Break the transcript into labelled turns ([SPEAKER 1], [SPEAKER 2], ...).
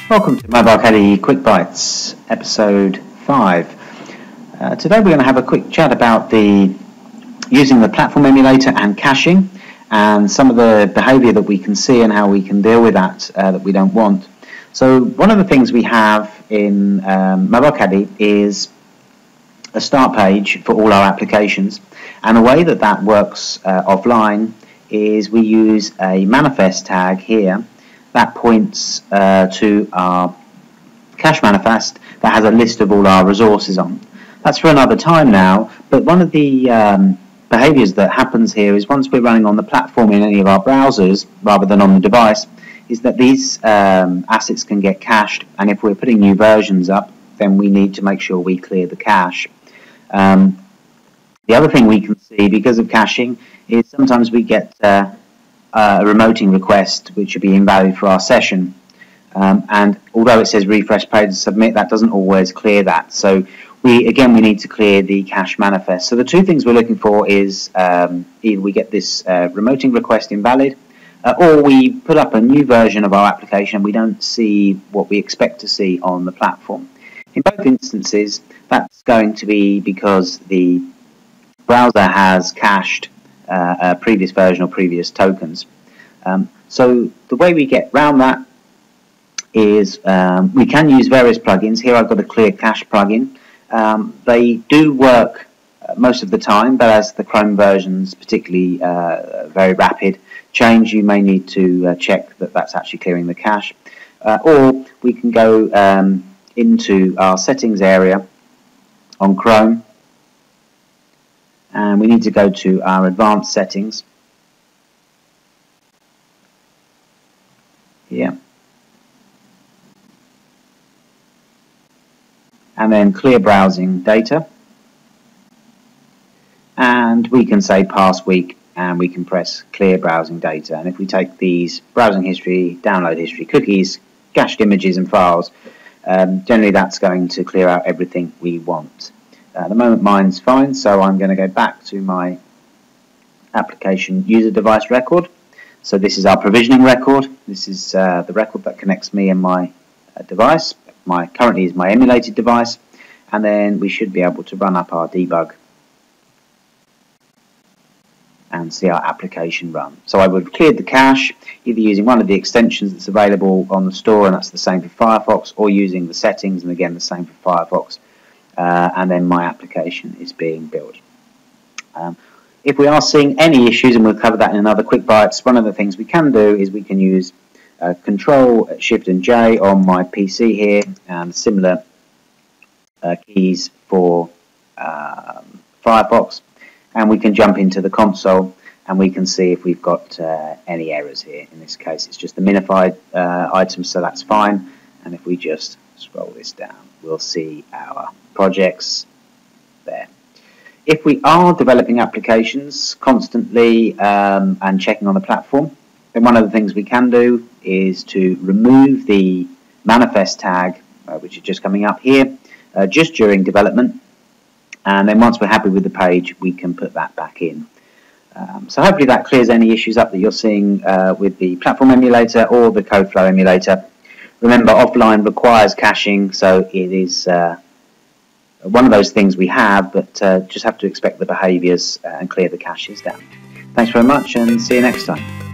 [SPEAKER 1] Welcome to Mobile Caddy Quick Bytes, episode 5. Today we're going to have a quick chat about using the platform emulator and caching, and some of the behaviour that we can see and how we can deal with that we don't want. So one of the things we have in Mobile Caddy is a start page for all our applications, and the way that works offline is we use a manifest tag here that points to our cache manifest that has a list of all our resources on. That's for another time now, but one of the behaviors that happens here is once we're running on the platform in any of our browsers rather than on the device, is that these assets can get cached, and if we're putting new versions up, then we need to make sure we clear the cache. The other thing we can see because of caching is sometimes we get a remoting request which should be invalid for our session, and although it says refresh page and submit, that doesn't always clear that. So we need to clear the cache manifest. So the two things we're looking for is either we get this remoting request invalid, or we put up a new version of our application and we don't see what we expect to see on the platform. In both instances, that's going to be because the browser has cached a previous version or previous tokens. So the way we get around that is we can use various plugins. Here I've got a clear cache plugin. They do work most of the time, but as the Chrome versions, particularly very rapid change, you may need to check that that's actually clearing the cache. Or we can go into our settings area on Chrome, and we need to go to our advanced settings here, and then clear browsing data, and we can say past week, and we can press clear browsing data. And if we take these browsing history, download history, cookies, cached images and files, generally that's going to clear out everything we want. At the moment mine's fine, so I'm going to go back to my application user device record. So this is our provisioning record. This is the record that connects me and my device. Currently is my emulated device, and then we should be able to run up our debug and see our application run. So I would have cleared the cache either using one of the extensions that's available on the store, and that's the same for Firefox, or using the settings, and again the same for Firefox. And then my application is being built. If we are seeing any issues, and we'll cover that in another quick bytes, one of the things we can do is we can use Control, Shift and J on my PC here, and similar keys for Firefox, and we can jump into the console and we can see if we've got any errors here. In this case it's just the minified items, so that's fine. And if we just scroll this down, we'll see our projects there. If we are developing applications constantly and checking on the platform, then one of the things we can do is to remove the manifest tag, which is just coming up here, just during development, and then once we're happy with the page, we can put that back in. So hopefully that clears any issues up that you're seeing with the platform emulator or the CodeFlow emulator. Remember, offline requires caching, so it is one of those things we have, but just have to expect the behaviours and clear the caches down. Thanks very much, and see you next time.